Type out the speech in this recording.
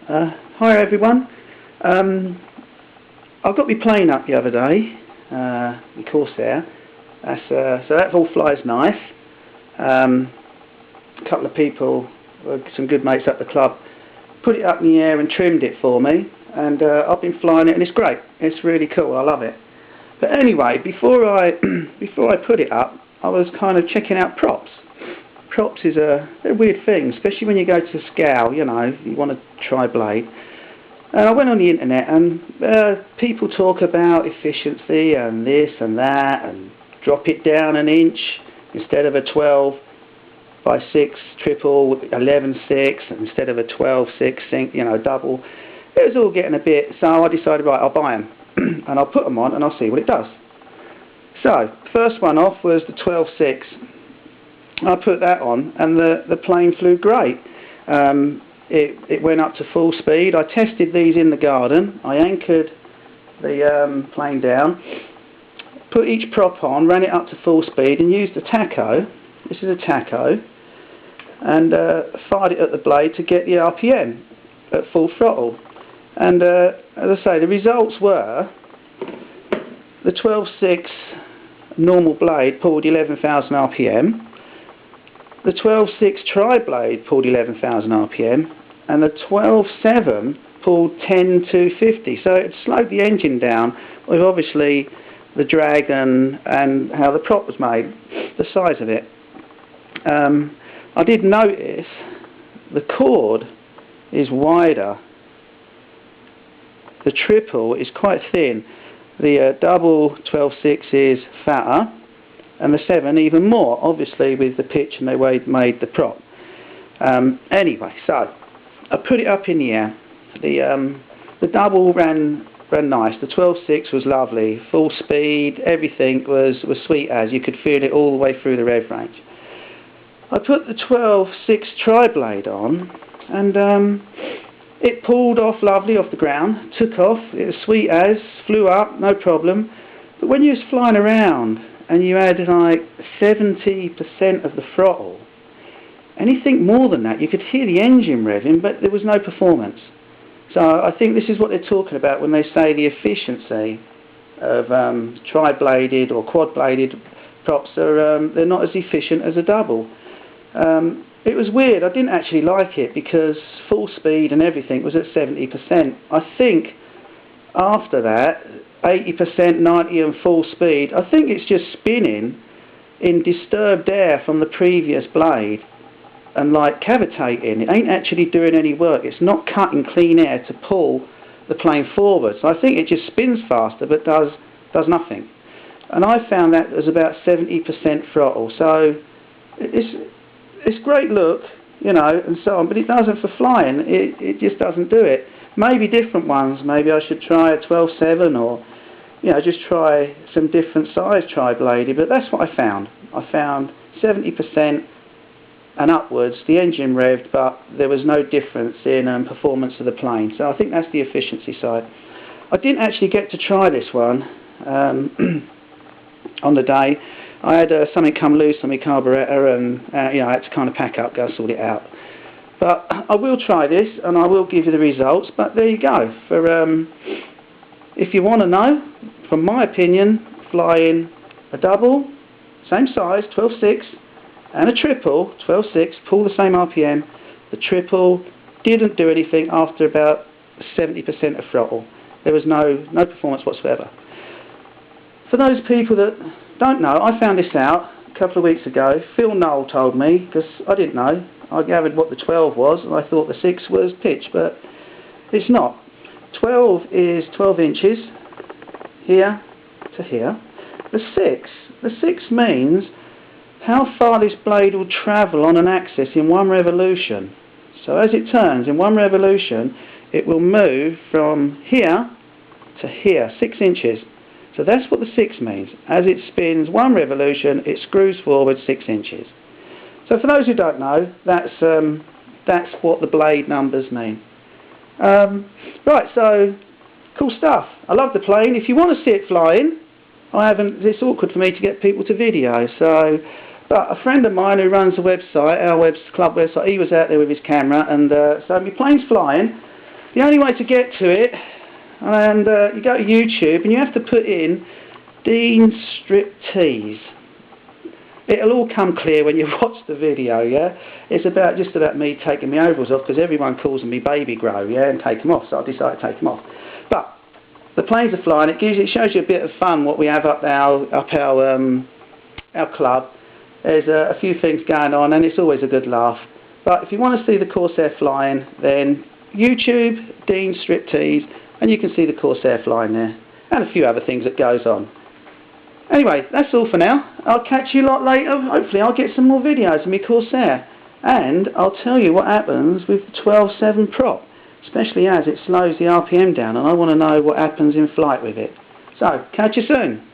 Hi everyone. I got my plane up the other day, my Corsair. So that all flies nice. A couple of people, some good mates at the club, put it up in the air and trimmed it for me, and I've been flying it, and it's great. It's really cool. I love it. But anyway, before I put it up, I was kind of checking out props. Props is a weird thing, especially when you go to scale. You know, you want to try blade. And I went on the internet, and people talk about efficiency and this and that, and drop it down an inch instead of a 12 by 6 triple, 11/6 instead of a 12/6, you know, double. It was all getting a bit. So I decided, right, I'll buy them and I'll put them on and I'll see what it does. So first one off was the 12/6. I put that on, and the plane flew great. It went up to full speed. I tested these in the garden. I anchored the plane down, put each prop on, ran it up to full speed, and used a tacho. This is a tacho, and fired it at the blade to get the RPM at full throttle. And as I say, the results were the 12/6 normal blade pulled 11,000 RPM. The 12/6 tri-blade pulled 11,000 RPM, and the 12/7 pulled 10,250. So it slowed the engine down with obviously the drag and how the prop was made, the size of it. I did notice the cord is wider. The triple is quite thin. The double 12/6 is fatter, and the 7 even more, obviously with the pitch and the way it made the prop. Anyway, so I put it up in the air. The double ran nice. The 12/6 was lovely, full speed, everything was sweet as. You could feel it all the way through the rev range. I put the 12/6 tri-blade on, and it pulled off lovely off the ground, took off, it was sweet as, flew up, no problem. But when you was flying around, and you had like 70% of the throttle, anything more than that, you could hear the engine revving, but there was no performance. So I think this is what they're talking about when they say the efficiency of tri-bladed or quad-bladed props are they're not as efficient as a double. It was weird. I didn't actually like it because full speed and everything was at 70%. I think after that, 80%, 90 and full speed, I think it's just spinning in disturbed air from the previous blade and like cavitating. It ain't actually doing any work. It's not cutting clean air to pull the plane forward. So I think it just spins faster but does nothing. And I found that was about 70% throttle. So it's great look, you know, and so on, but it doesn't for flying. It just doesn't do it. Maybe different ones. Maybe I should try a 12/7 or, you know, just try some different size tri-bladed, but that's what I found. I found 70% and upwards, the engine revved, but there was no difference in performance of the plane. So I think that's the efficiency side. I didn't actually get to try this one on the day. I had something come loose on my carburetor, and you know, I had to kind of pack up, go sort it out. But I will try this, and I will give you the results. But there you go. For if you want to know, from my opinion, flying a double, same size, 12/6, and a triple, 12/6, pull the same RPM. The triple didn't do anything after about 70% of throttle. There was no performance whatsoever. For those people that don't know, I found this out a couple of weeks ago. Phil Knoll told me, because I didn't know. I gathered what the 12 was, and I thought the 6 was pitch, but it's not. 12 is 12 inches, here to here. The 6 means how far this blade will travel on an axis in one revolution. So as it turns in one revolution, it will move from here to here, 6 inches. So that's what the 6 means. As it spins one revolution, it screws forward 6 inches. So for those who don't know, that's what the blade numbers mean. Right, so cool stuff. I love the plane. If you want to see it flying, it's awkward for me to get people to video. So, but a friend of mine who runs the website, our club website, he was out there with his camera, and so my plane's flying. The only way to get to it, and you go to YouTube and you have to put in Dean Striptease. It'll all come clear when you watch the video, yeah? It's just about me taking my overalls off, because everyone calls me Baby Grow, yeah, and take them off, so I decided to take them off. But the planes are flying. It shows you a bit of fun what we have up our club. There's a few things going on, and it's always a good laugh. But if you want to see the Corsair flying, then YouTube, Dean Striptease, and you can see the Corsair flying there, and a few other things that goes on. Anyway, that's all for now. I'll catch you a lot later. Hopefully I'll get some more videos of me Corsair, and I'll tell you what happens with the 12.7 prop, especially as it slows the RPM down, and I want to know what happens in flight with it. So, catch you soon.